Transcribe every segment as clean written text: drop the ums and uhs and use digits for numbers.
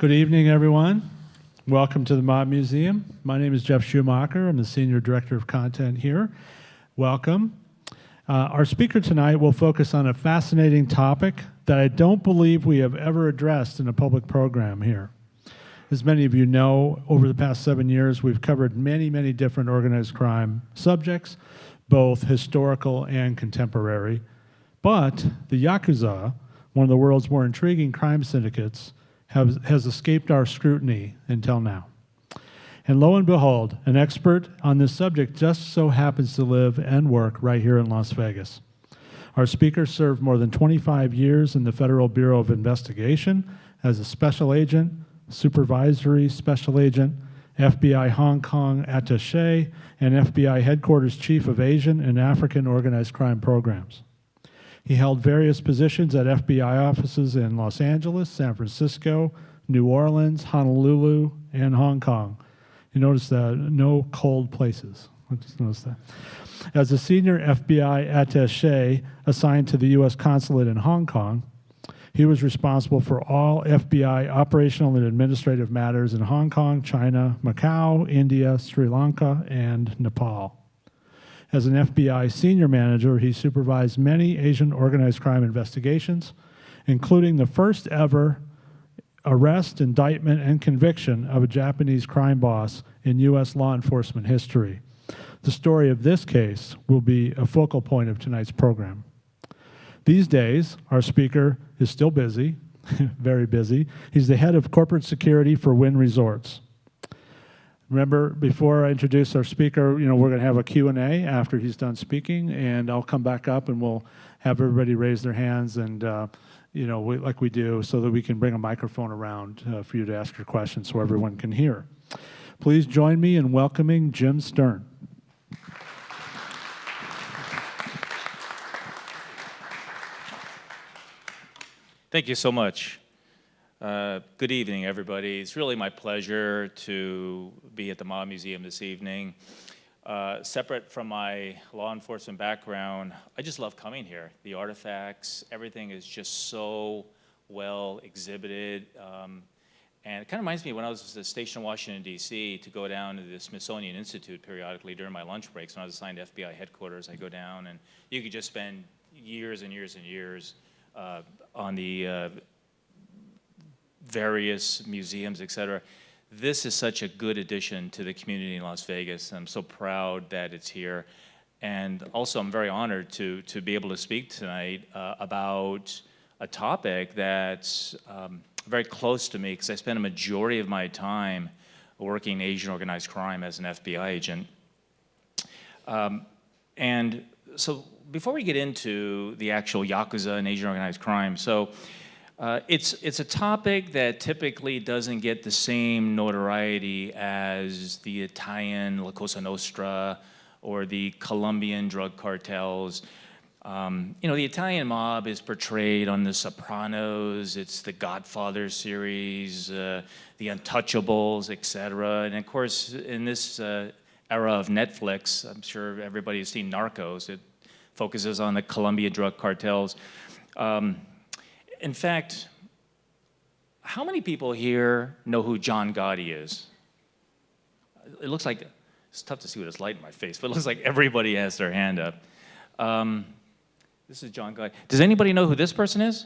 Good evening, everyone. Welcome to the Mob Museum. My name is Jeff Schumacher. I'm the Senior Director of Content here. Welcome. Our speaker tonight will focus on a fascinating topic that I don't believe we have ever addressed in a public program here. As many of you know, over the past 7 years, we've covered many different organized crime subjects, both historical and contemporary. But the Yakuza, one of the world's more intriguing crime syndicates, has escaped our scrutiny until now. And lo and behold, an expert on this subject just so happens to live and work right here in Las Vegas. Our speaker served more than 25 years in the Federal Bureau of Investigation as a special agent, supervisory special agent, FBI Hong Kong attaché, and FBI headquarters chief of Asian and African organized crime programs. He held various positions at FBI offices in Los Angeles, San Francisco, New Orleans, Honolulu, and Hong Kong. You notice that no cold places. I just noticed that. As a senior FBI attaché assigned to the U.S. consulate in Hong Kong, he was responsible for all FBI operational and administrative matters in Hong Kong, China, Macau, India, Sri Lanka, and Nepal. As an FBI senior manager, he supervised many Asian organized crime investigations, including the first ever arrest, indictment, and conviction of a Japanese crime boss in U.S. law enforcement history. The story of this case will be a focal point of tonight's program. These days, our speaker is still busy, very busy. He's the head of corporate security for Wynn Resorts. Remember, before I introduce our speaker, we're going to have a Q&A after he's done speaking, and I'll come back up and we'll have everybody raise their hands and, like we do, so that we can bring a microphone around for you to ask your questions so everyone can hear. Please join me in welcoming Jim Stern. Thank you so much. Good evening, everybody. It's really my pleasure to be at the Mob Museum this evening. Separate from my law enforcement background, I just love coming here. The artifacts, everything is just so well exhibited. And it kind of reminds me when I was stationed in Washington, D.C., to go down to the Smithsonian Institute periodically during my lunch breaks. When I was assigned to FBI headquarters, I go down, and you could just spend years and years and years on the various museums, et cetera. This is such a good addition to the community in Las Vegas. I'm so proud that it's here. And also, I'm very honored to be able to speak tonight about a topic that's very close to me, because I spent a majority of my time working in Asian organized crime as an FBI agent. And so before we get into the actual Yakuza and Asian organized crime, it's a topic that typically doesn't get the same notoriety as the Italian La Cosa Nostra or the Colombian drug cartels. The Italian mob is portrayed on The Sopranos, it's the Godfather series, the Untouchables, etc. And of course, in this era of Netflix, I'm sure everybody has seen Narcos. It focuses on the Colombian drug cartels. In fact, how many people here know who John Gotti is? It looks like, it's tough to see with this light in my face, but it looks like everybody has their hand up. This is John Gotti. Does anybody know who this person is?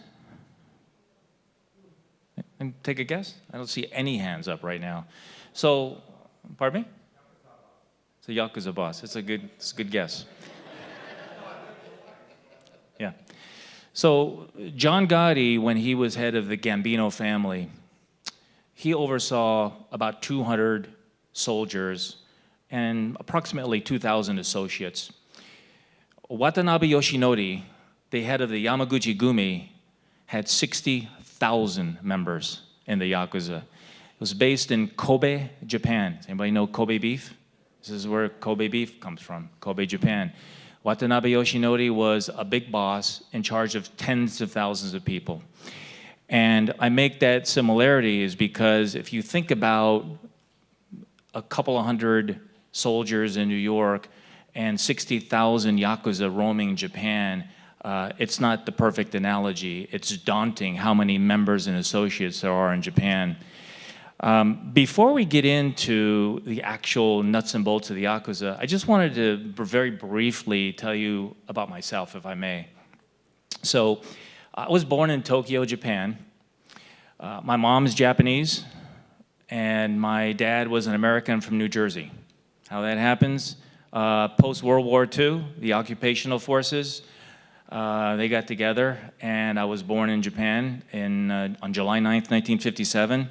And take a guess? I don't see any hands up right now. So, pardon me? It's a Yakuza boss. It's a good guess. Yeah. So John Gotti, when he was head of the Gambino family, he oversaw about 200 soldiers and approximately 2,000 associates. Watanabe Yoshinori, the head of the Yamaguchi Gumi, had 60,000 members in the Yakuza. It was based in Kobe, Japan. Does anybody know Kobe beef? This is where Kobe beef comes from, Kobe, Japan. Watanabe Yoshinori was a big boss in charge of tens of thousands of people. And I make that similarity is because if you think about a couple of hundred soldiers in New York and 60,000 Yakuza roaming Japan, it's not the perfect analogy. It's daunting how many members and associates there are in Japan. Before we get into the actual nuts and bolts of the Yakuza, I just wanted to very briefly tell you about myself, if I may. So, I was born in Tokyo, Japan. My mom's Japanese, and my dad was an American from New Jersey. How that happens? Post-World War II, the occupational forces, they got together, and I was born in Japan on July 9th, 1957.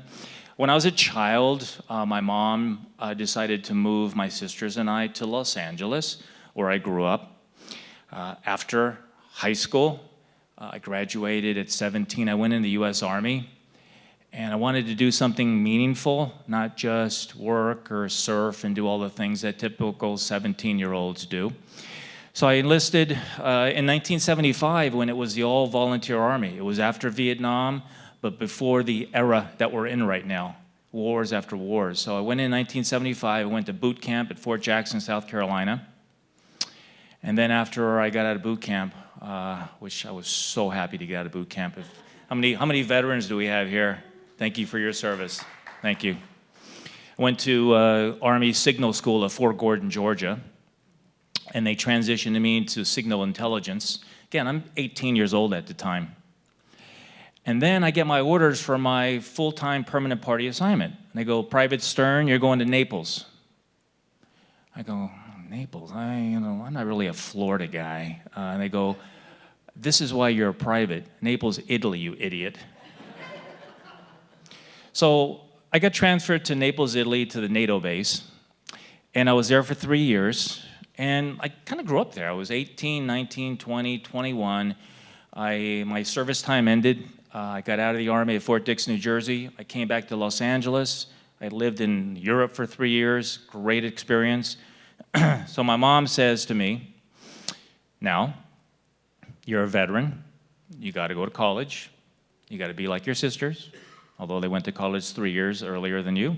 When I was a child, my mom decided to move my sisters and I to Los Angeles, where I grew up. After high school, I graduated at 17. I went in the U.S. Army, and I wanted to do something meaningful, not just work or surf and do all the things that typical 17-year-olds do. So I enlisted in 1975 when it was the all-volunteer Army. It was after Vietnam, but before the era that we're in right now, wars after wars. So I went in 1975, I went to boot camp at Fort Jackson, South Carolina. And then after I got out of boot camp, which I was so happy to get out of boot camp. How many veterans do we have here? Thank you for your service. Thank you. I went to Army Signal School at Fort Gordon, Georgia, and they transitioned me into signal intelligence. Again, I'm 18 years old at the time. And then I get my orders for my full-time permanent party assignment. And they go, Private Stern, you're going to Naples. I go, Naples? I'm not really a Florida guy. And they go, this is why you're a private. Naples, Italy, you idiot. So I got transferred to Naples, Italy, to the NATO base. And I was there for 3 years. And I kind of grew up there. I was 18, 19, 20, 21. My service time ended. I got out of the Army at Fort Dix, New Jersey. I came back to Los Angeles. I lived in Europe for 3 years. Great experience. So my mom says to me, now, you're a veteran. You got to go to college. You got to be like your sisters, although they went to college 3 years earlier than you.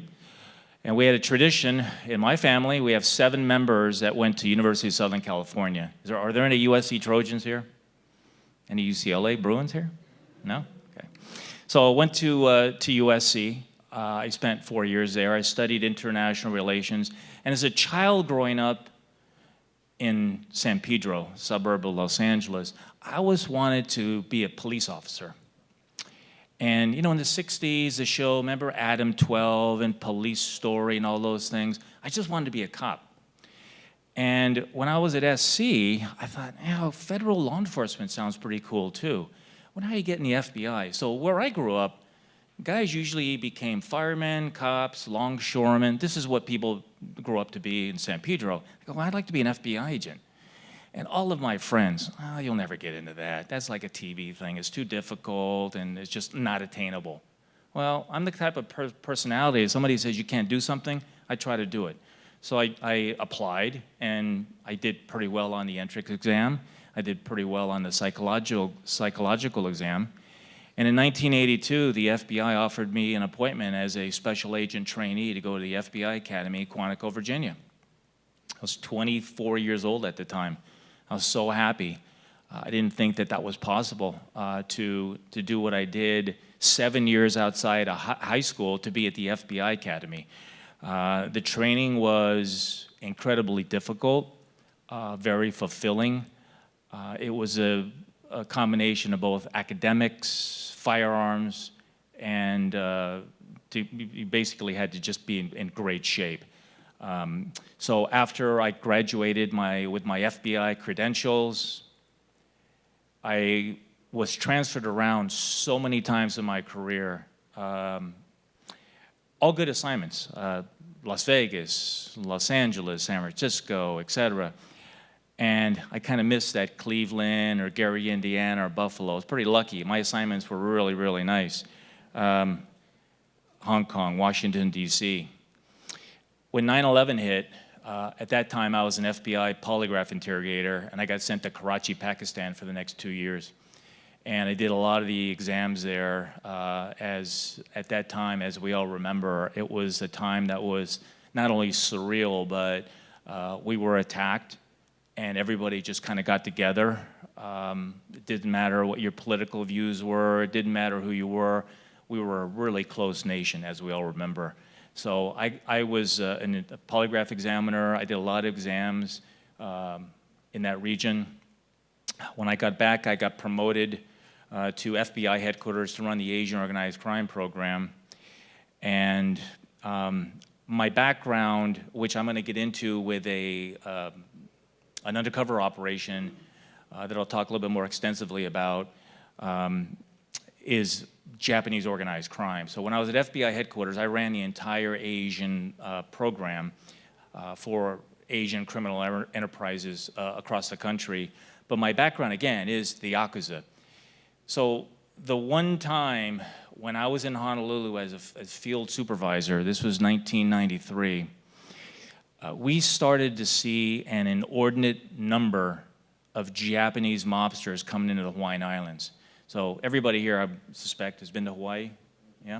And we had a tradition in my family. We have 7 members that went to University of Southern California. Are there any USC Trojans here? Any UCLA Bruins here? No? Okay. So I went to USC. I spent 4 years there. I studied international relations. And as a child growing up in San Pedro, suburb of Los Angeles, I always wanted to be a police officer. And in the 60s, the show, remember Adam 12 and Police Story and all those things? I just wanted to be a cop. And when I was at SC, I thought, federal law enforcement sounds pretty cool too. Well, how do you get in the FBI? So where I grew up, guys usually became firemen, cops, longshoremen. This is what people grow up to be in San Pedro. I go, well, I'd like to be an FBI agent. And all of my friends, you'll never get into that. That's like a TV thing. It's too difficult, and it's just not attainable. Well, I'm the type of personality, if somebody says you can't do something, I try to do it. So I applied, and I did pretty well on the entrance exam. I did pretty well on the psychological exam. And in 1982, the FBI offered me an appointment as a special agent trainee to go to the FBI Academy, Quantico, Virginia. I was 24 years old at the time. I was so happy. I didn't think that was possible to do what I did 7 years outside of high school to be at the FBI Academy. The training was incredibly difficult, very fulfilling. It was a combination of both academics, firearms, and you basically had to just be in great shape. So after I graduated with my FBI credentials, I was transferred around so many times in my career. All good assignments, Las Vegas, Los Angeles, San Francisco, etc. And I kind of missed that Cleveland or Gary, Indiana, or Buffalo. I was pretty lucky. My assignments were really, really nice. Hong Kong, Washington, D.C. When 9/11 hit, at that time I was an FBI polygraph interrogator, and I got sent to Karachi, Pakistan for the next 2 years. And I did a lot of the exams there. At that time, as we all remember, it was a time that was not only surreal, but we were attacked, and everybody just kind of got together. It didn't matter what your political views were. It didn't matter who you were. we were a really close nation, as we all remember. So I was a polygraph examiner. I did a lot of exams in that region. When I got back, I got promoted to FBI headquarters to run the Asian Organized Crime Program. And my background, which I'm going to get into with an undercover operation that I'll talk a little bit more extensively about, is Japanese organized crime. So when I was at FBI headquarters, I ran the entire Asian program for Asian criminal enterprises across the country. But my background, again, is the Yakuza. So the one time when I was in Honolulu as field supervisor, this was 1993, we started to see an inordinate number of Japanese mobsters coming into the Hawaiian Islands. So everybody here, I suspect, has been to Hawaii, yeah?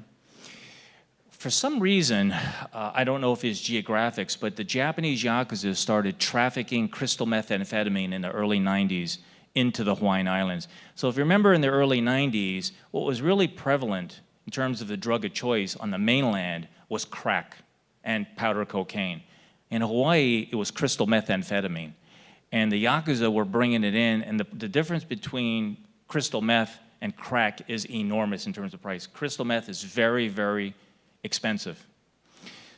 For some reason, I don't know if it's geographics, but the Japanese Yakuza started trafficking crystal methamphetamine in the early 90s into the Hawaiian Islands. So if you remember in the early 90s, what was really prevalent in terms of the drug of choice on the mainland was crack and powder cocaine. In Hawaii, it was crystal methamphetamine. And the Yakuza were bringing it in, and the difference between crystal meth and crack is enormous in terms of price. Crystal meth is very, very expensive.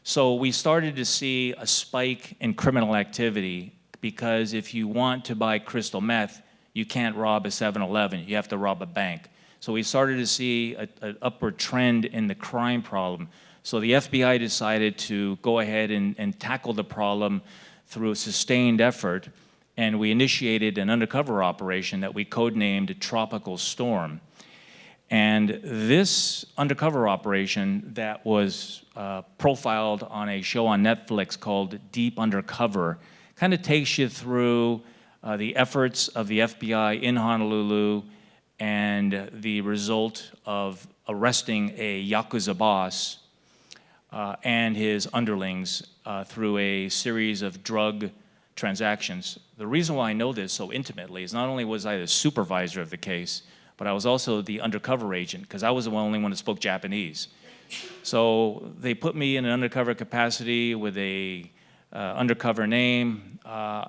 So we started to see a spike in criminal activity because if you want to buy crystal meth, you can't rob a 7-Eleven, you have to rob a bank. So we started to see an upward trend in the crime problem. So the FBI decided to go ahead and tackle the problem through a sustained effort, and we initiated an undercover operation that we codenamed Tropical Storm. And this undercover operation that was profiled on a show on Netflix called Deep Undercover kind of takes you through the efforts of the FBI in Honolulu and the result of arresting a Yakuza boss and his underlings through a series of drug transactions. The reason why I know this so intimately is not only was I the supervisor of the case, but I was also the undercover agent because I was the only one that spoke Japanese. So they put me in an undercover capacity with a undercover name.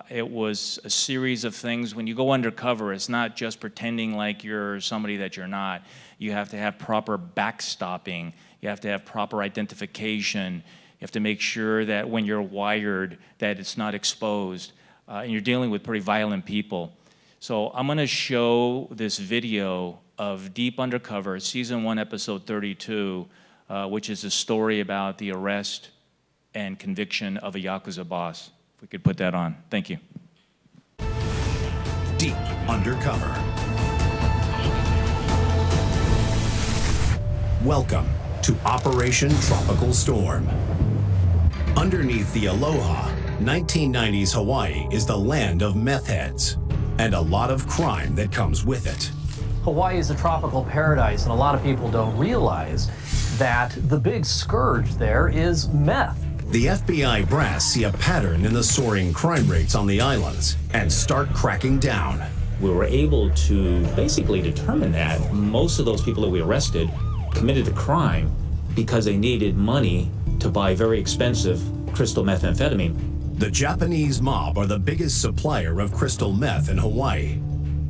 It was a series of things. When you go undercover, it's not just pretending like you're somebody that you're not. You have to have proper backstopping. You have to have proper identification. You have to make sure that when you're wired, that it's not exposed. And you're dealing with pretty violent people. So I'm going to show this video of Deep Undercover, Season 1, Episode 32, which is a story about the arrest and conviction of a Yakuza boss. If we could put that on. Thank you. Deep Undercover. Welcome to Operation Tropical Storm. Underneath the Aloha, 1990s Hawaii is the land of meth heads and a lot of crime that comes with it. Hawaii is a tropical paradise, and a lot of people don't realize that the big scourge there is meth. The FBI brass see a pattern in the soaring crime rates on the islands and start cracking down. We were able to basically determine that most of those people that we arrested committed a crime because they needed money to buy very expensive crystal methamphetamine. The Japanese mob are the biggest supplier of crystal meth in Hawaii.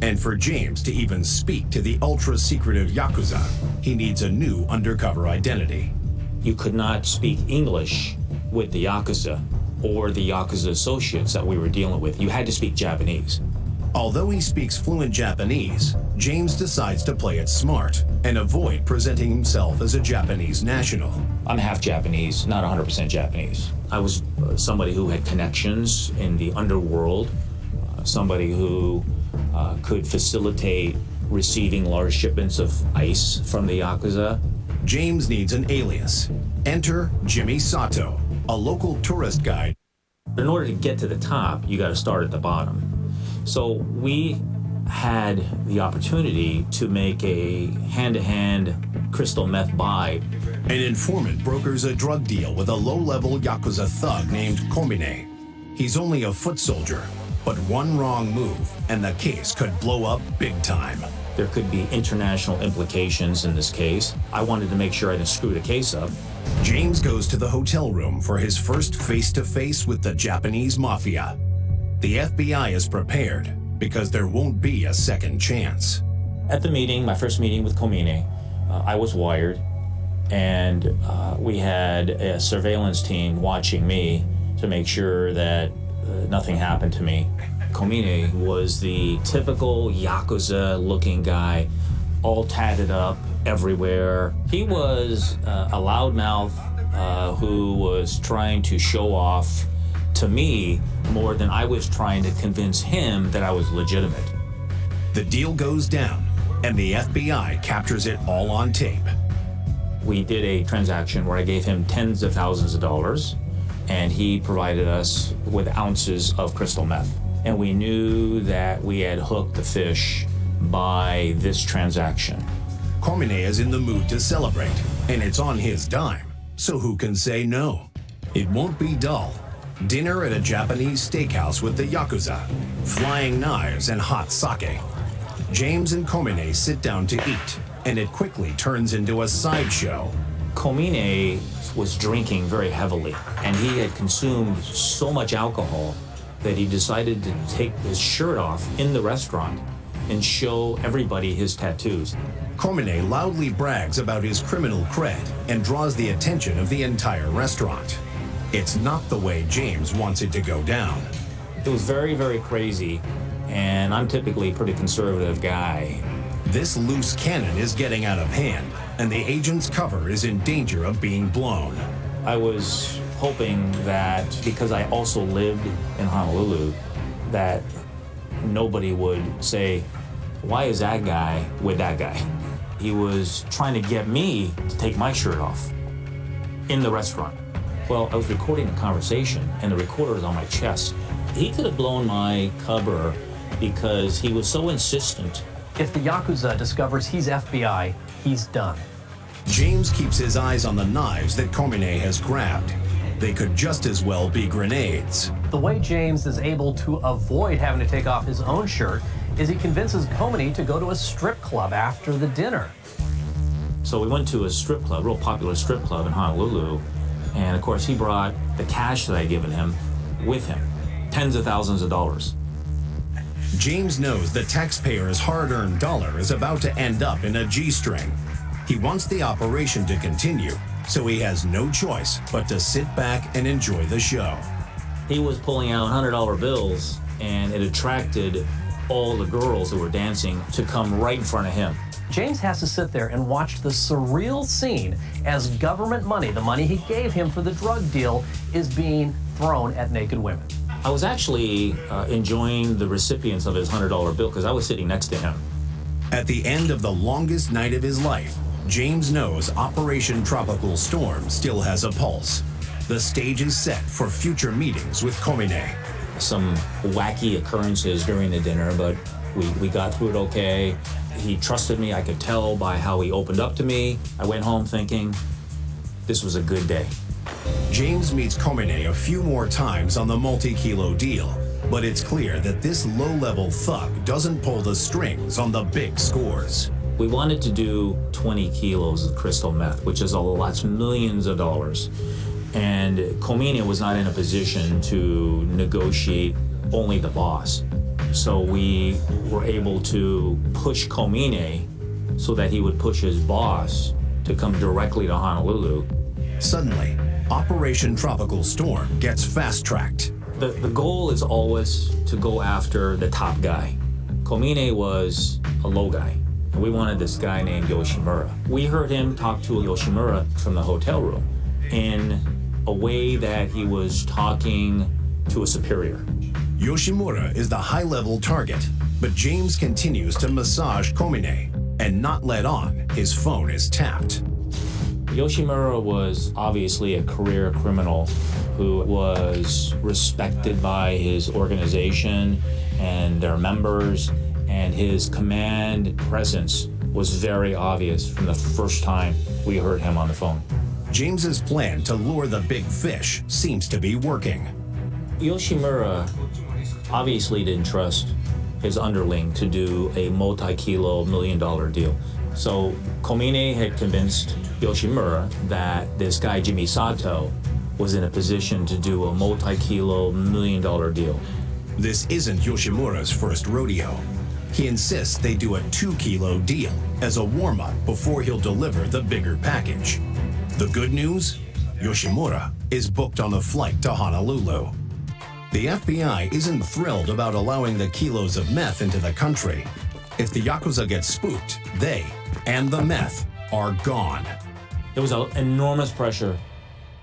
And for James to even speak to the ultra-secretive Yakuza, he needs a new undercover identity. You could not speak English with the Yakuza or the Yakuza associates that we were dealing with. You had to speak Japanese. Although he speaks fluent Japanese, James decides to play it smart and avoid presenting himself as a Japanese national. I'm half Japanese, not 100% Japanese. I was somebody who had connections in the underworld, somebody who could facilitate receiving large shipments of ice from the Yakuza. James needs an alias. Enter Jimmy Sato, a local tourist guide. In order to get to the top, you got to start at the bottom. So we had the opportunity to make a hand-to-hand crystal meth buy. An informant brokers a drug deal with a low-level Yakuza thug named Komine. He's only a foot soldier, but one wrong move and the case could blow up big time. There could be international implications in this case. I wanted to make sure I didn't screw the case up. James goes to the hotel room for his first face-to-face with the Japanese mafia. The FBI is prepared because there won't be a second chance. At the meeting, my first meeting with Komine, I was wired, and we had a surveillance team watching me to make sure that nothing happened to me. Komine was the typical Yakuza-looking guy, all tatted up everywhere. He was a loudmouth who was trying to show off to me more than I was trying to convince him that I was legitimate. The deal goes down, and the FBI captures it all on tape. We did a transaction where I gave him tens of thousands of dollars, and he provided us with ounces of crystal meth. And we knew that we had hooked the fish by this transaction. Komine is in the mood to celebrate, and it's on his dime, so who can say no? It won't be dull. Dinner at a Japanese steakhouse with the Yakuza, flying knives and hot sake. James and Komine sit down to eat, and it quickly turns into a sideshow. Komine was drinking very heavily, and he had consumed so much alcohol that he decided to take his shirt off in the restaurant and show everybody his tattoos. Komine loudly brags about his criminal cred and draws the attention of the entire restaurant. It's not the way James wants it to go down. It was very, very crazy, and I'm typically a pretty conservative guy. This loose cannon is getting out of hand, and the agent's cover is in danger of being blown. I was hoping that because I also lived in Honolulu, that nobody would say, why is that guy with that guy? He was trying to get me to take my shirt off in the restaurant. Well, I was recording a conversation, and the recorder was on my chest. He could have blown my cover because he was so insistent. If the Yakuza discovers he's FBI, he's done. James keeps his eyes on the knives that Komine has grabbed. They could just as well be grenades. The way James is able to avoid having to take off his own shirt is he convinces Komine to go to a strip club after the dinner. So we went to a strip club, real popular strip club in Honolulu, and of course he brought the cash that I'd given him with him, tens of thousands of dollars. James knows the taxpayer's hard-earned dollar is about to end up in a G-string. He wants the operation to continue, so he has no choice but to sit back and enjoy the show. He was pulling out $100 bills, and it attracted all the girls who were dancing to come right in front of him. James has to sit there and watch the surreal scene as government money, the money he gave him for the drug deal, is being thrown at naked women. I was actually enjoying the recipients of his $100 bill because I was sitting next to him. At the end of the longest night of his life, James knows Operation Tropical Storm still has a pulse. The stage is set for future meetings with Komine. Some wacky occurrences during the dinner, but we got through it okay. He trusted me. I could tell by how he opened up to me. I went home thinking this was a good day. James meets Komine a few more times on the multi-kilo deal, but it's clear that this low-level thug doesn't pull the strings on the big scores. We wanted to do 20 kilos of crystal meth, which is that's millions of dollars. And Komine was not in a position to negotiate only the boss. So we were able to push Komine so that he would push his boss to come directly to Honolulu. Suddenly, Operation Tropical Storm gets fast-tracked. The goal is always to go after the top guy. Komine was a low guy, and we wanted this guy named Yoshimura. We heard him talk to Yoshimura from the hotel room in a way that he was talking to a superior. Yoshimura is the high-level target, but James continues to massage Komine and not let on his phone is tapped. Yoshimura was obviously a career criminal who was respected by his organization and their members, and his command presence was very obvious from the first time we heard him on the phone. James's plan to lure the big fish seems to be working. Yoshimura obviously didn't trust his underling to do a multi-kilo $1 million deal. So Komine had convinced Yoshimura that this guy, Jimmy Sato, was in a position to do a multi-kilo $1 million deal. This isn't Yoshimura's first rodeo. He insists they do a 2-kilo deal as a warm-up before he'll deliver the bigger package. The good news? Yoshimura is booked on a flight to Honolulu. The FBI isn't thrilled about allowing the kilos of meth into the country. If the Yakuza get spooked, they and the meth are gone. There was enormous pressure.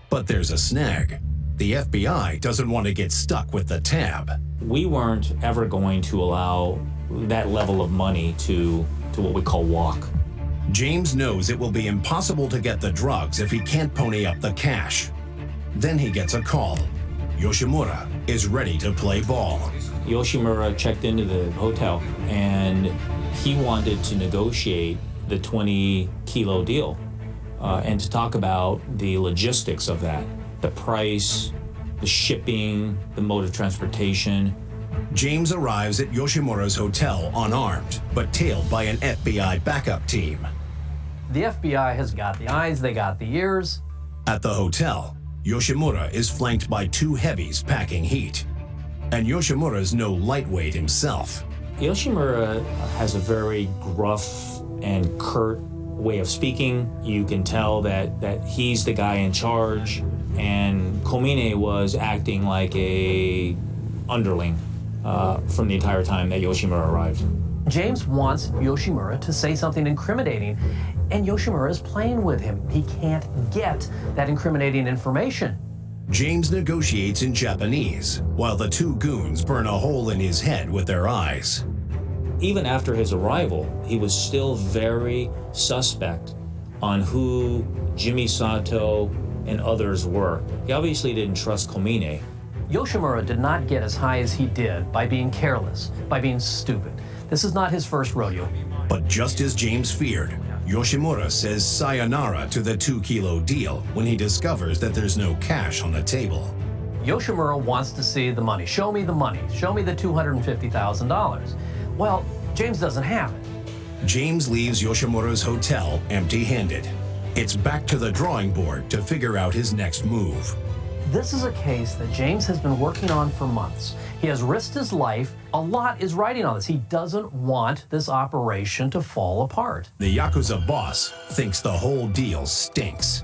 But there's a snag. The FBI doesn't want to get stuck with the tab. We weren't ever going to allow that level of money to what we call walk. James knows it will be impossible to get the drugs if he can't pony up the cash. Then he gets a call. Yoshimura is ready to play ball. Yoshimura checked into the hotel and he wanted to negotiate the 20-kilo deal and to talk about the logistics of that, the price, the shipping, the mode of transportation. James arrives at Yoshimura's hotel unarmed, but tailed by an FBI backup team. The FBI has got the eyes, they got the ears. At the hotel, Yoshimura is flanked by 2 heavies packing heat. And Yoshimura's no lightweight himself. Yoshimura has a very gruff and curt way of speaking. You can tell that he's the guy in charge, and Komine was acting like a underling from the entire time that Yoshimura arrived. James wants Yoshimura to say something incriminating, and Yoshimura is playing with him. He can't get that incriminating information. James negotiates in Japanese, while the 2 goons burn a hole in his head with their eyes. Even after his arrival, he was still very suspect on who Jimmy Sato and others were. He obviously didn't trust Komine. Yoshimura did not get as high as he did by being careless, by being stupid. This is not his first rodeo. But just as James feared, Yoshimura says sayonara to the 2-kilo deal when he discovers that there's no cash on the table. Yoshimura wants to see the money. Show me the money. Show me the $250,000. Well, James doesn't have it. James leaves Yoshimura's hotel empty-handed. It's back to the drawing board to figure out his next move. This is a case that James has been working on for months. He has risked his life. A lot is riding on this. He doesn't want this operation to fall apart. The Yakuza boss thinks the whole deal stinks.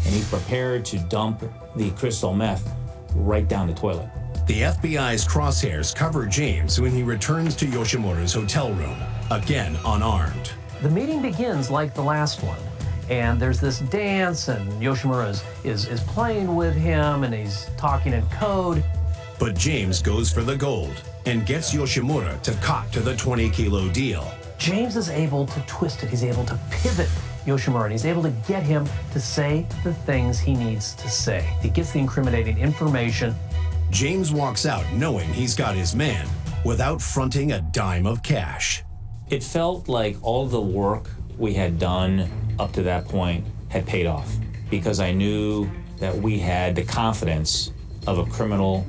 And he's prepared to dump the crystal meth right down the toilet. The FBI's crosshairs cover James when he returns to Yoshimura's hotel room, again unarmed. The meeting begins like the last one. And there's this dance, and Yoshimura is playing with him, and he's talking in code. But James goes for the gold and gets Yoshimura to cop to the 20-kilo deal. James is able to twist it. He's able to pivot Yoshimura, and he's able to get him to say the things he needs to say. He gets the incriminating information. James walks out knowing he's got his man without fronting a dime of cash. It felt like all the work we had done up to that point had paid off, because I knew that we had the confidence of a criminal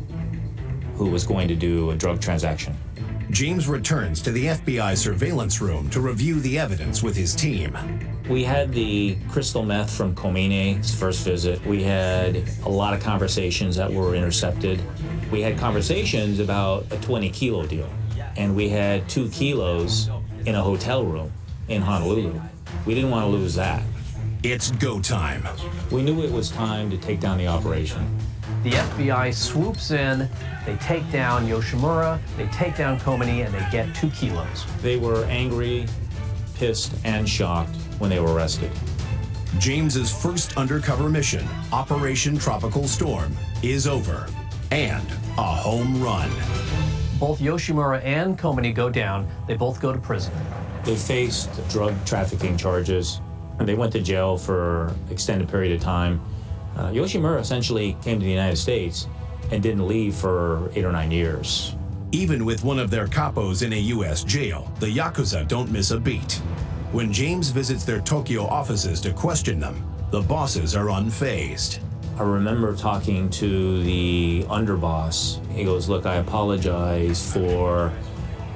who was going to do a drug transaction. James returns to the FBI surveillance room to review the evidence with his team. We had the crystal meth from Komine's first visit. We had a lot of conversations that were intercepted. We had conversations about a 20-kilo deal, and we had 2 kilos in a hotel room in Honolulu. We didn't want to lose that. It's go time. We knew it was time to take down the operation. The FBI swoops in, they take down Yoshimura, they take down Komine, and they get 2 kilos. They were angry, pissed, and shocked when they were arrested. James's first undercover mission, Operation Tropical Storm, is over, and a home run. Both Yoshimura and Komine go down. They both go to prison. They faced drug trafficking charges, and they went to jail for an extended period of time. Yoshimura essentially came to the United States and didn't leave for 8 or 9 years. Even with one of their capos in a U.S. jail, the Yakuza don't miss a beat. When James visits their Tokyo offices to question them, the bosses are unfazed. I remember talking to the underboss. He goes, "Look, I apologize for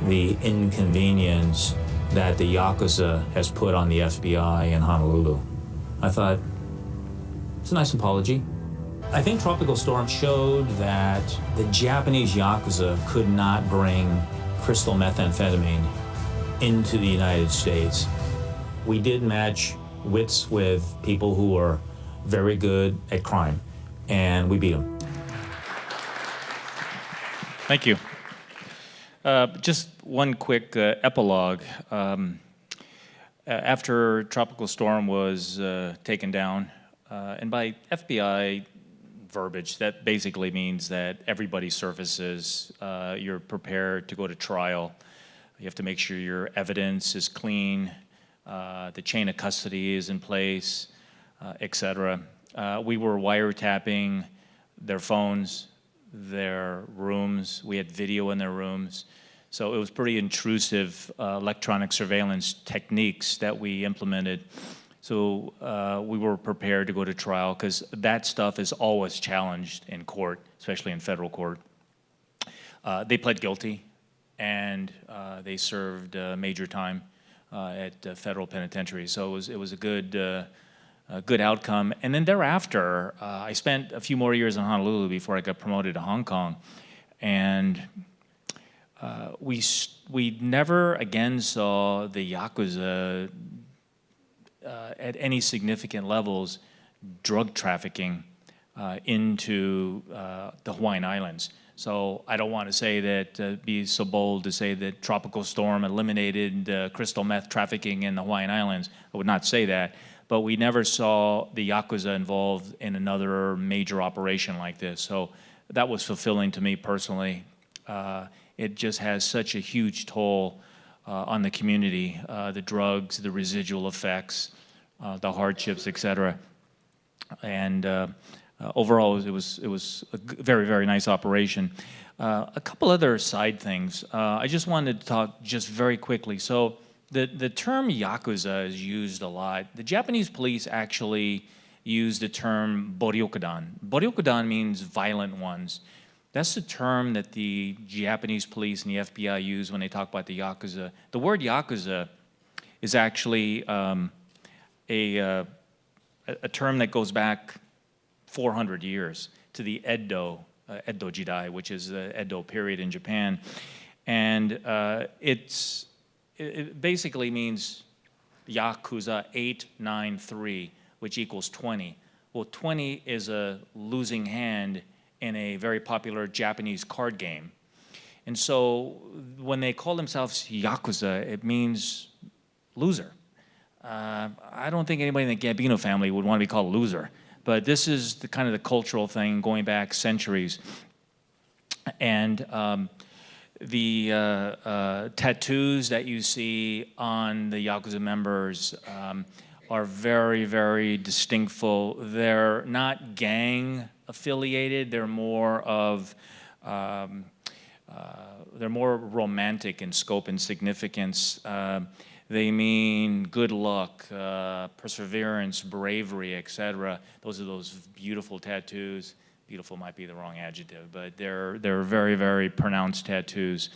the inconvenience that the Yakuza has put on the FBI in Honolulu. I thought, it's a nice apology. I think Tropical Storm showed that the Japanese Yakuza could not bring crystal methamphetamine into the United States. We did match wits with people who are very good at crime, and we beat them. Thank you. Just one quick epilogue. After Tropical Storm was taken down, and by FBI verbiage, that basically means that everybody surfaces, you're prepared to go to trial. You have to make sure your evidence is clean, the chain of custody is in place, etc. We were wiretapping their phones, their rooms. We had video in their rooms. So it was pretty intrusive electronic surveillance techniques that we implemented. So we were prepared to go to trial because that stuff is always challenged in court, especially in federal court. They pled guilty, and they served major time at federal penitentiary. So it was a good outcome. And then thereafter, I spent a few more years in Honolulu before I got promoted to Hong Kong. And we never again saw the Yakuza at any significant levels drug trafficking into the Hawaiian Islands. So I don't want to say that, be so bold to say that Tropical Storm eliminated crystal meth trafficking in the Hawaiian Islands. I would not say that. But we never saw the Yakuza involved in another major operation like this. So that was fulfilling to me personally. It just has such a huge toll on the community, the drugs, the residual effects, the hardships, et cetera. And overall, it was a very, very nice operation. A couple other side things. I just wanted to talk just very quickly. So the term Yakuza is used a lot. The Japanese police actually use the term boryokudan. Boryokudan means violent ones. That's the term that the Japanese police and the FBI use when they talk about the Yakuza. The word Yakuza is actually a term that goes back 400 years to the Edo Jidai, which is the Edo period in Japan. And it basically means Yakuza 893, which equals 20. Well, 20 is a losing hand in a very popular Japanese card game. And so when they call themselves Yakuza, it means loser. I don't think anybody in the Gambino family would want to be called a loser, but this is the kind of the cultural thing going back centuries. And the tattoos that you see on the Yakuza members are very, very distinctful. They're not gang affiliated. They're more of they're more romantic in scope and significance. They mean good luck, perseverance, bravery, etc. Those are those beautiful tattoos. Beautiful might be the wrong adjective, but they're very, very pronounced tattoos.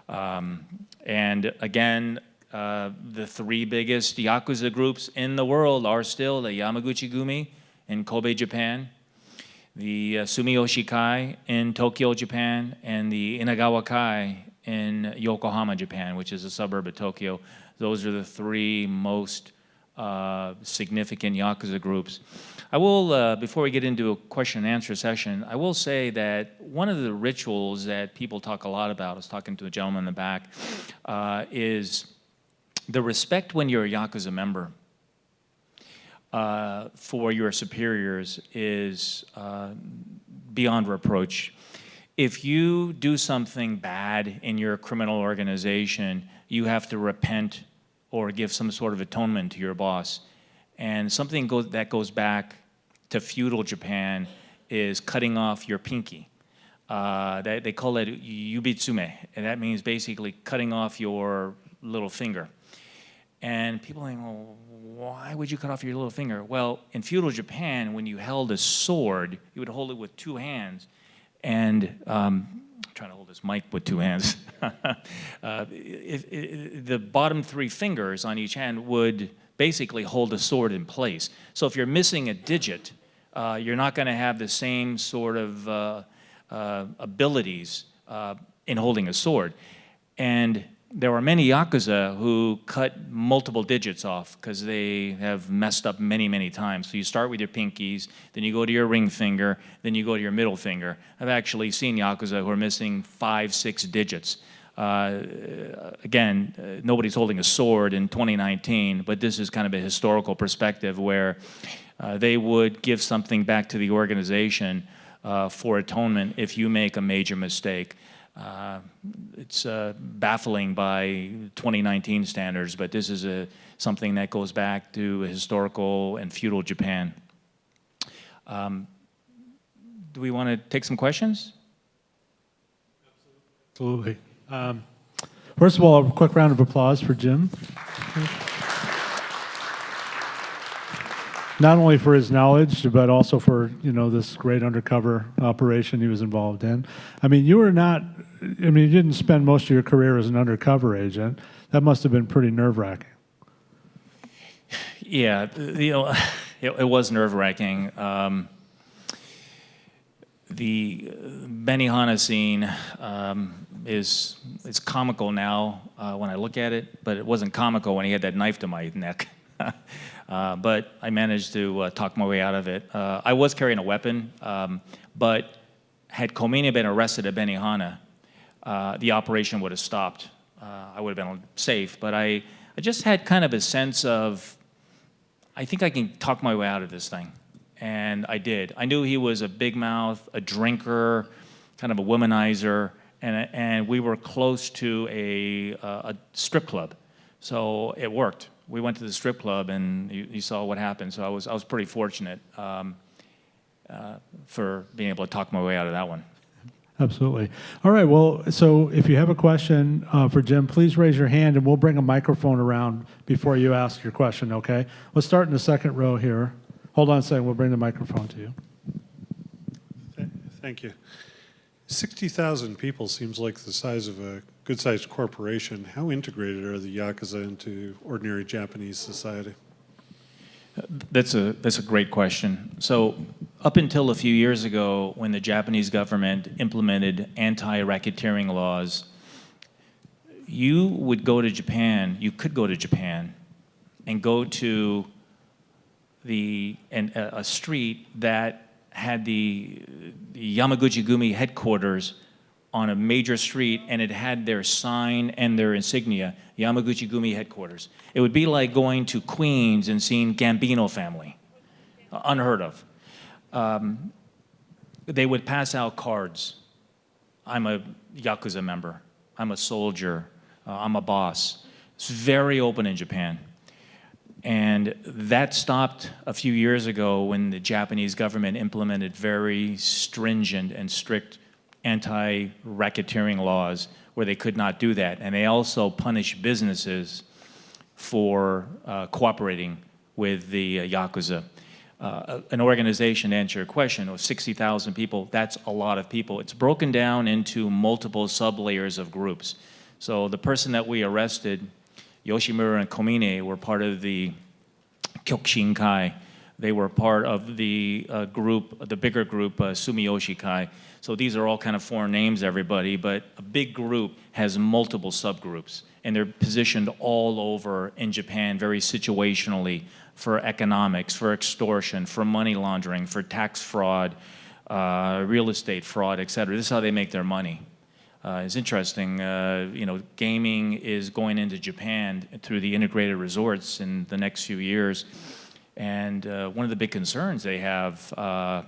And again, the three biggest Yakuza groups in the world are still the Yamaguchi-gumi in Kobe, Japan, the Sumiyoshi Kai in Tokyo, Japan, and the Inagawa Kai in Yokohama, Japan, which is a suburb of Tokyo. Those are the three most significant Yakuza groups. I will, before we get into a question and answer session, I will say that one of the rituals that people talk a lot about, I was talking to a gentleman in the back, is the respect when you're a Yakuza member for your superiors is beyond reproach. If you do something bad in your criminal organization, you have to repent or give some sort of atonement to your boss. And something that goes back to feudal Japan is cutting off your pinky. They call it yubitsume, and that means basically cutting off your little finger. And people think, well, why would you cut off your little finger? Well, in feudal Japan, when you held a sword, you would hold it with two hands. And trying to hold this mic with two hands. The bottom three fingers on each hand would basically hold a sword in place. So if you're missing a digit, you're not going to have the same sort of abilities in holding a sword. And there are many Yakuza who cut multiple digits off because they have messed up many, many times. So you start with your pinkies, then you go to your ring finger, then you go to your middle finger. I've actually seen Yakuza who are missing 5, 6 digits. Again, nobody's holding a sword in 2019, but this is kind of a historical perspective where they would give something back to the organization for atonement if you make a major mistake. It's baffling by 2019 standards, but this is something that goes back to historical and feudal Japan. Do we want to take some questions? Absolutely. First of all, a quick round of applause for Jim. Not only for his knowledge, but also for, this great undercover operation he was involved in. I mean, you didn't spend most of your career as an undercover agent. That must have been pretty nerve-wracking. Yeah, it was nerve-wracking. The Benihana scene it's comical now when I look at it, but it wasn't comical when he had that knife to my neck. But I managed to talk my way out of it. I was carrying a weapon, but had Khomeini been arrested at Benihana, the operation would have stopped. I would have been safe, but I just had kind of a sense of, I think I can talk my way out of this thing. And I did. I knew he was a big mouth, a drinker, kind of a womanizer, and we were close to a strip club. So it worked. We went to the strip club, and you saw what happened. So I was pretty fortunate for being able to talk my way out of that one. Absolutely. All right, well, so if you have a question for Jim, please raise your hand, and we'll bring a microphone around before you ask your question, okay? Let's start in the second row here. Hold on a second, we'll bring the microphone to you. Thank you. 60,000 people seems like the size of a good-sized corporation. How integrated are the Yakuza into ordinary Japanese society? That's a great question. So up until a few years ago, when the Japanese government implemented anti-racketeering laws, you could go to Japan and go to a street that had the Yamaguchi-gumi headquarters on a major street, and it had their sign and their insignia, Yamaguchi-gumi headquarters. It would be like going to Queens and seeing Gambino family, unheard of. They would pass out cards. I'm a Yakuza member. I'm a soldier. I'm a boss. It's very open in Japan. And that stopped a few years ago when the Japanese government implemented very stringent and strict anti-racketeering laws where they could not do that. And they also punished businesses for cooperating with the Yakuza. An organization, to answer your question, of 60,000 people, that's a lot of people. It's broken down into multiple sub-layers of groups. So the person that we arrested, Yoshimura and Khomeini, were part of the Kyokushinkai. They were part of the group, the bigger group, Sumiyoshi Kai. So these are all kind of foreign names, everybody, but a big group has multiple subgroups, and they're positioned all over in Japan very situationally for economics, for extortion, for money laundering, for tax fraud, real estate fraud, et cetera. This is how they make their money. It's interesting, gaming is going into Japan through the integrated resorts in the next few years. And one of the big concerns they have are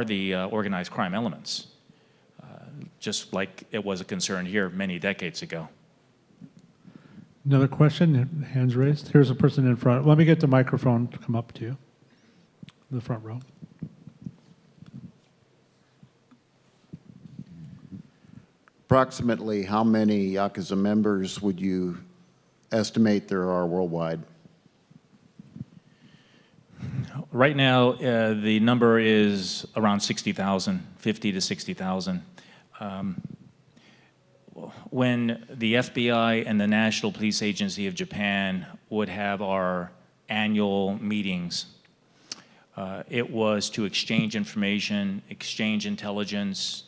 the organized crime elements, just like it was a concern here many decades ago. Another question, hands raised. Here's a person in front. Let me get the microphone to come up to you, in the front row. Approximately how many Yakuza members would you estimate there are worldwide? Right now, the number is around 60,000, 50 to 60,000. When the FBI and the National Police Agency of Japan would have our annual meetings, it was to exchange information, exchange intelligence,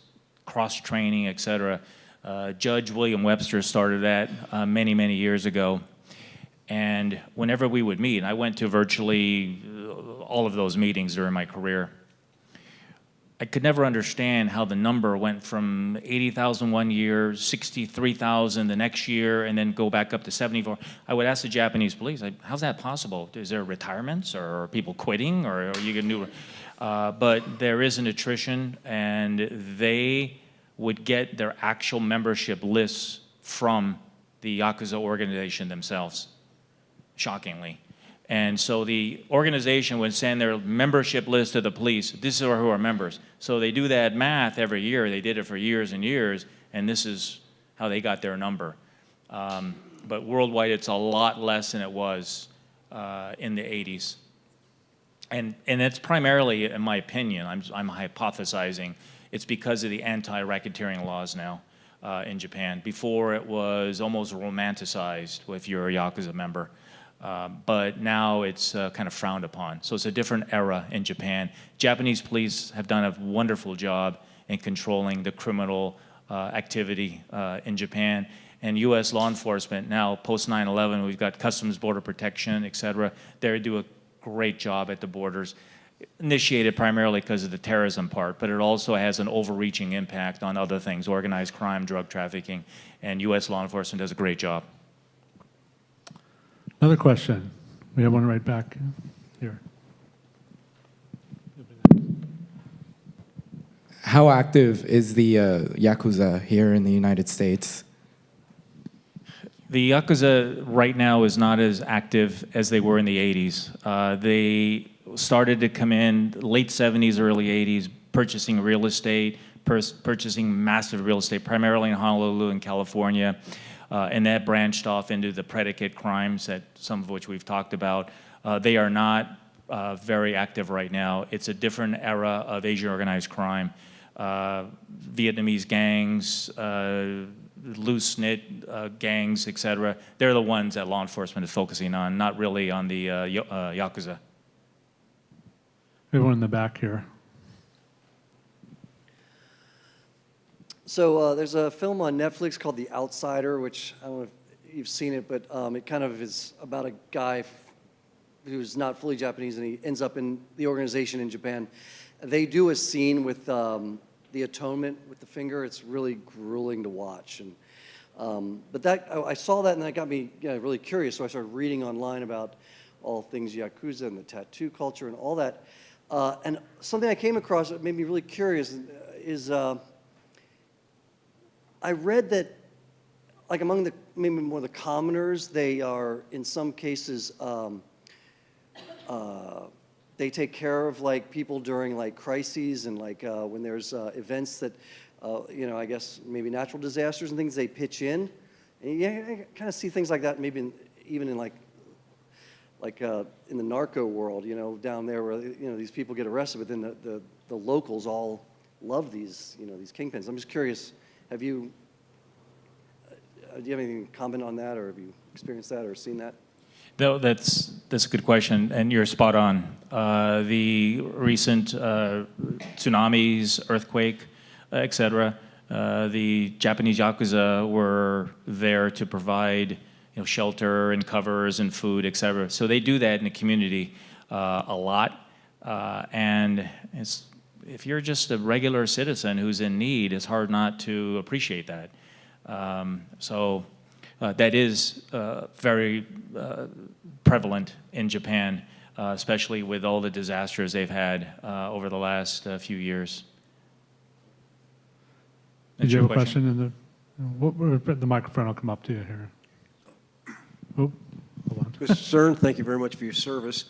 cross-training, et cetera. Judge William Webster started that many, many years ago. And whenever we would meet, I went to virtually all of those meetings during my career, I could never understand how the number went from 80,000 one year, 63,000 the next year, and then go back up to 74. I would ask the Japanese police, how's that possible? Is there retirements, or are people quitting, or are you getting new? But there is an attrition, and they would get their actual membership lists from the Yakuza organization themselves, shockingly. And so the organization would send their membership list to the police. This is who are members. So they do that math every year. They did it for years and years, and this is how they got their number. But worldwide, it's a lot less than it was in the 80s. And it's primarily, in my opinion, I'm hypothesizing, it's because of the anti-racketeering laws now in Japan. Before, it was almost romanticized if you're a Yakuza member. But now it's kind of frowned upon. So it's a different era in Japan. Japanese police have done a wonderful job in controlling the criminal activity in Japan. And U.S. law enforcement now, post 9/11, we've got Customs Border Protection, et cetera. They do a great job at the borders, initiated primarily because of the terrorism part, but it also has an overreaching impact on other things, organized crime, drug trafficking, and U.S. law enforcement does a great job. Another question. We have one right back here. How active is the Yakuza here in the United States? The Yakuza right now is not as active as they were in the 80s. They started to come in late 70s, early 80s, purchasing real estate, purchasing massive real estate, primarily in Honolulu and California. And that branched off into the predicate crimes, that some of which we've talked about. They are not very active right now. It's a different era of Asian organized crime. Vietnamese gangs, loose-knit gangs, et cetera. They're the ones that law enforcement is focusing on, not really on the Yakuza. Everyone in the back here. So there's a film on Netflix called The Outsider, which I don't know if you've seen it, but it kind of is about a guy who's not fully Japanese, and he ends up in the organization in Japan. They do a scene with the atonement with the finger. It's really grueling to watch. And but that I saw that, and that got me really curious. So I started reading online about all things Yakuza and the tattoo culture and all that. And something I came across that made me really curious is I read that, like, among the maybe more the commoners, they are in some cases they take care of like people during like crises and like when there's events that I guess maybe natural disasters and things, they pitch in. And I kind of see things like that maybe even in like in the narco world, down there where these people get arrested, but then the locals all love these these kingpins. I'm just curious. Do you have anything to comment on that, or have you experienced that or seen that? No, that's a good question, and you're spot on. The recent tsunamis, earthquake, et cetera, the Japanese Yakuza were there to provide shelter and covers and food, et cetera. So they do that in the community a lot, and if you're just a regular citizen who's in need, it's hard not to appreciate that. So that is very prevalent in Japan, especially with all the disasters they've had over the last few years. Did you have a question? The microphone will come up to you here. Oh, hold on. Mr. Stern, thank you very much for your service.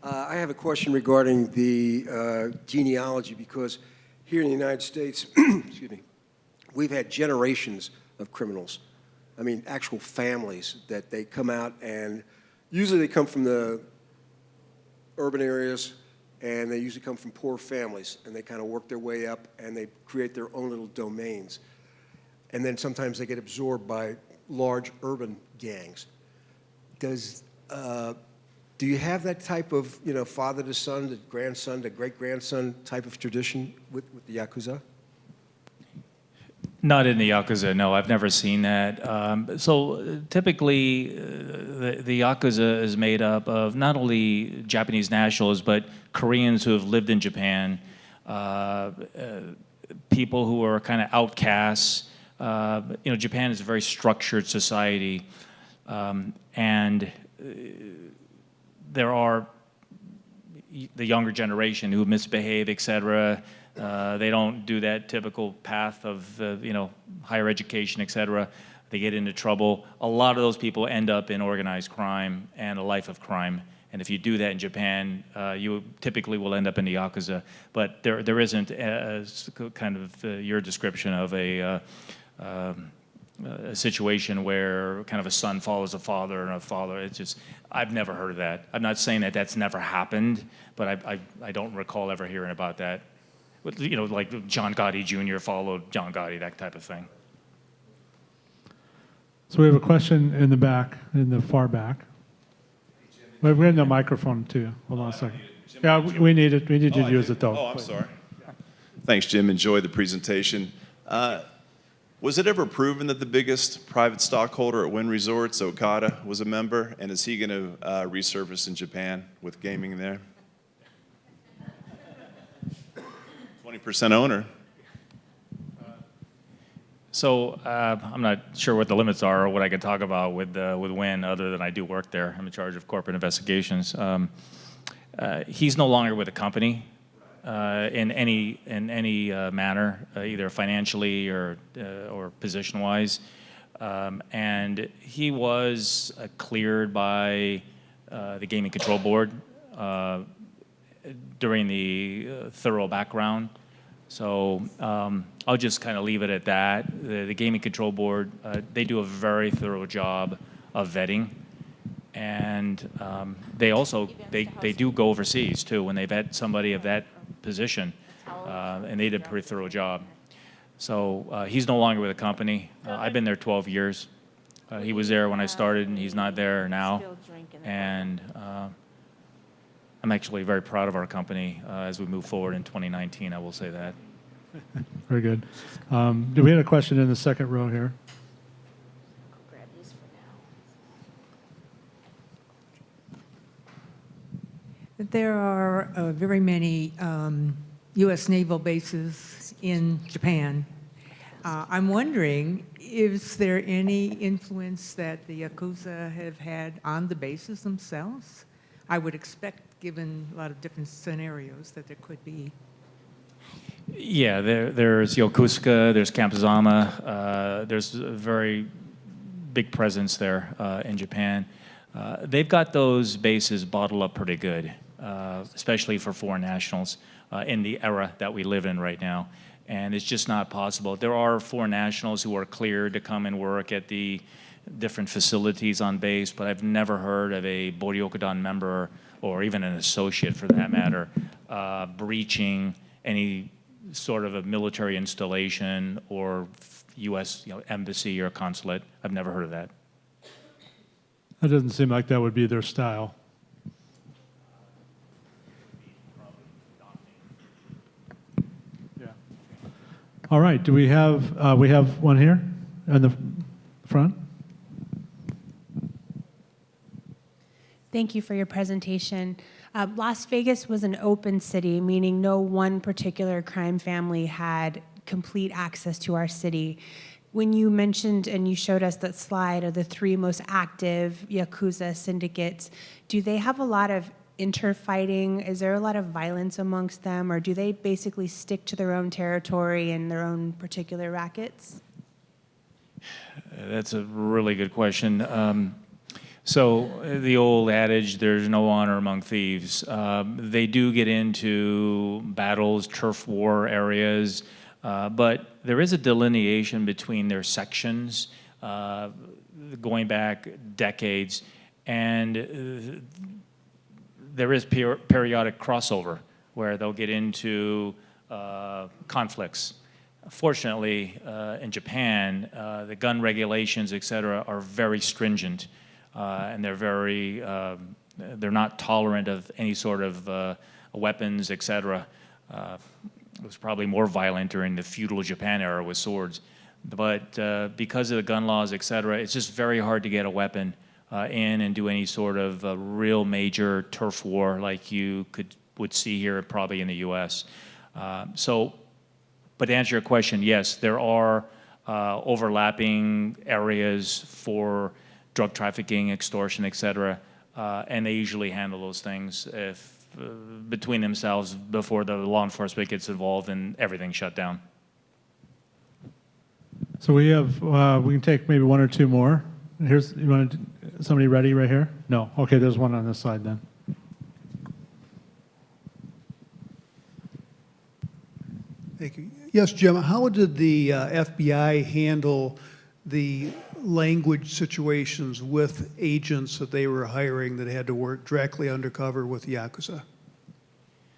I have a question regarding the genealogy, because here in the United States, excuse me, we've had generations of criminals. I mean, actual families that they come out, and usually they come from the urban areas, and they usually come from poor families, and they kind of work their way up, and they create their own little domains. And then sometimes they get absorbed by large urban gangs. Do you have that type of, father to son, to grandson, to great-grandson type of tradition with the Yakuza? Not in the Yakuza, no. I've never seen that. So typically, the Yakuza is made up of not only Japanese nationals, but Koreans who have lived in Japan, people who are kind of outcasts. Japan is a very structured society, and there are the younger generation who misbehave, et cetera. They don't do that typical path of, higher education, et cetera. They get into trouble. A lot of those people end up in organized crime and a life of crime. And if you do that in Japan, you typically will end up in the Yakuza. But there isn't kind of your description of a situation where kind of a son follows a father and a father. It's just, I've never heard of that. I'm not saying that that's never happened, but I don't recall ever hearing about that. Like John Gotti Jr. followed John Gotti, that type of thing. So we have a question in the back, in the far back. We're getting the microphone too. Hold on a second. Yeah, we need it. We need you to use it though. Oh, I'm sorry. Thanks, Jim. Enjoy the presentation. Was it ever proven that the biggest private stockholder at Wynn Resorts, Okada, was a member? And is he going to resurface in Japan with gaming there? 20% owner. So I'm not sure what the limits are or what I can talk about with Wynn, other than I do work there. I'm in charge of corporate investigations. He's no longer with the company in any manner, either financially or position-wise. And he was cleared by the Gaming Control Board during the thorough background. So I'll just kind of leave it at that. The Gaming Control Board, they do a very thorough job of vetting. And they also, they do go overseas too when they vet somebody of that position. And they did a pretty thorough job. So he's no longer with the company. I've been there 12 years. He was there when I started and he's not there now. And I'm actually very proud of our company as we move forward in 2019, I will say that. Very good. Do we have a question in the second row here? There are very many U.S. naval bases in Japan. I'm wondering, is there any influence that the Yakuza have had on the bases themselves? I would expect, given a lot of different scenarios, that there could be. Yeah, there's Yokosuka, there's Camp Zama, there's a very big presence there in Japan. They've got those bases bottled up pretty good, especially for foreign nationals in the era that we live in right now. And it's just not possible. There are foreign nationals who are cleared to come and work at the different facilities on base, but I've never heard of a Boryokudan member or even an associate for that matter breaching any sort of a military installation or U.S. embassy or consulate. I've never heard of that. That doesn't seem like that would be their style. Yeah. All right. Do we have one here in the front? Thank you for your presentation. Las Vegas was an open city, meaning no one particular crime family had complete access to our city. When you mentioned and you showed us that slide of the 3 most active Yakuza syndicates, do they have a lot of interfighting? Is there a lot of violence amongst them, or do they basically stick to their own territory and their own particular rackets? That's a really good question. So the old adage, there's no honor among thieves. They do get into battles, turf war areas, but there is a delineation between their sections going back decades, and there is periodic crossover. where they'll get into conflicts. Fortunately, in Japan, the gun regulations, et cetera, are very stringent, and they're not tolerant of any sort of weapons, et cetera. It was probably more violent during the feudal Japan era with swords. But because of the gun laws, et cetera, it's just very hard to get a weapon in and do any sort of real major turf war like you would see here probably in the US. But to answer your question, yes, there are overlapping areas for drug trafficking, extortion, et cetera, and they usually handle those things between themselves before the law enforcement gets involved and everything's shut down. So we have, we can take maybe one or two more. Here's, you want somebody ready right here? No? Okay, there's one on this side then. Thank you. Yes, Jim, how did the FBI handle the language situations with agents that they were hiring that had to work directly undercover with Yakuza?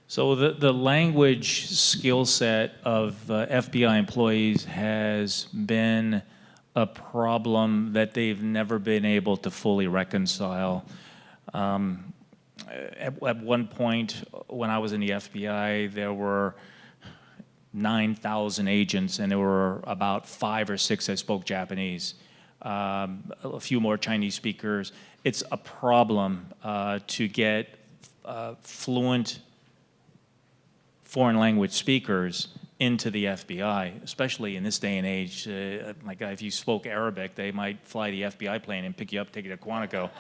So the language skill set of FBI employees has been a problem that they've never been able to fully reconcile. At one point, when I was in the FBI, there were 9,000 agents, and there were about 5 or 6 that spoke Japanese. A few more Chinese speakers. It's a problem to get fluent foreign language speakers into the FBI, especially in this day and age. Like if you spoke Arabic, they might fly the FBI plane and pick you up, take you to Quantico.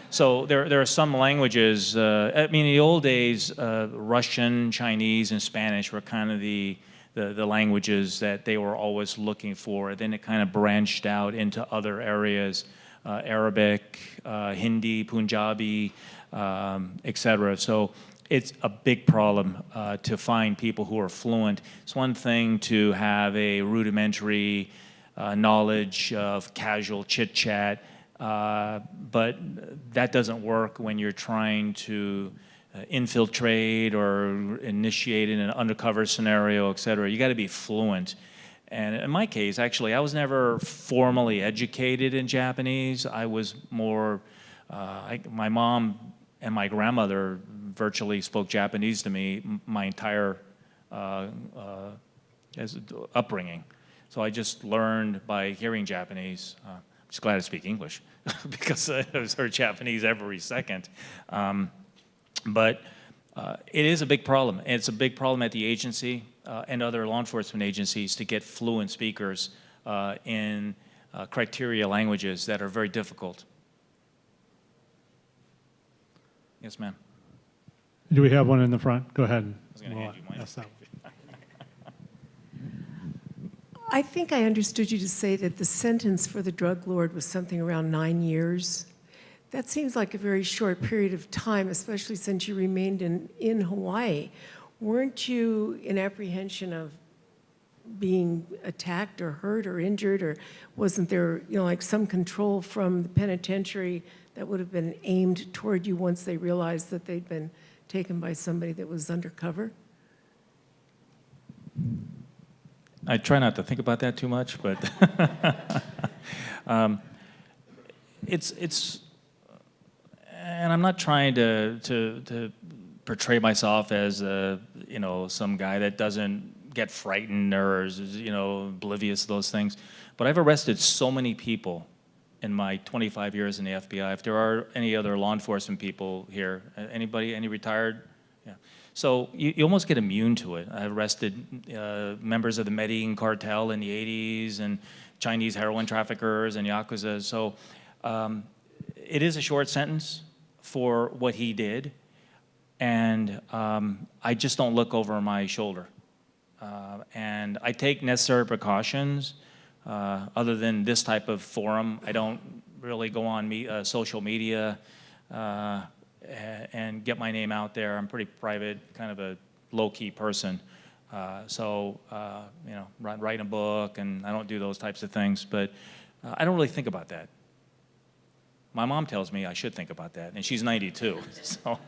So there are some languages, I mean, in the old days, Russian, Chinese, and Spanish were kind of the languages that they were always looking for. Then it kind of branched out into other areas, Arabic, Hindi, Punjabi, et cetera. So it's a big problem to find people who are fluent. It's one thing to have a rudimentary knowledge of casual chit-chat, but that doesn't work when you're trying to infiltrate or initiate in an undercover scenario, et cetera. You got to be fluent. And in my case, actually, I was never formally educated in Japanese. I was more, my mom and my grandmother virtually spoke Japanese to me my entire upbringing. So I just learned by hearing Japanese. I'm just glad I speak English because I heard Japanese every second. But it is a big problem. And it's a big problem at the agency and other law enforcement agencies to get fluent speakers in criteria languages that are very difficult. Yes, ma'am. Do we have one in the front? Go ahead. I was going to hand you mine. Yes, that I think I understood you to say that the sentence for the drug lord was something around 9 years. That seems like a very short period of time, especially since you remained in Hawaii. Weren't you in apprehension of being attacked or hurt or injured, or wasn't there, like some control from the penitentiary that would have been aimed toward you once they realized that they'd been taken by somebody that was undercover? I try not to think about that too much, but it's, and I'm not trying to portray myself as some guy that doesn't get frightened or is oblivious to those things. But I've arrested so many people in my 25 years in the FBI. If there are any other law enforcement people here, anybody, any retired? Yeah. So you almost get immune to it. I arrested members of the Medellin cartel in the 80s and Chinese heroin traffickers and Yakuza. So it is a short sentence for what he did. And I just don't look over my shoulder. And I take necessary precautions. Other than this type of forum, I don't really go on social media and get my name out there. I'm pretty private, kind of a low-key person. Writing a book, and I don't do those types of things. But I don't really think about that. My mom tells me I should think about that, and she's 92. So.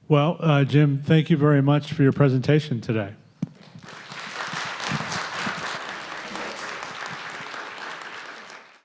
Well, Jim, thank you very much for your presentation today.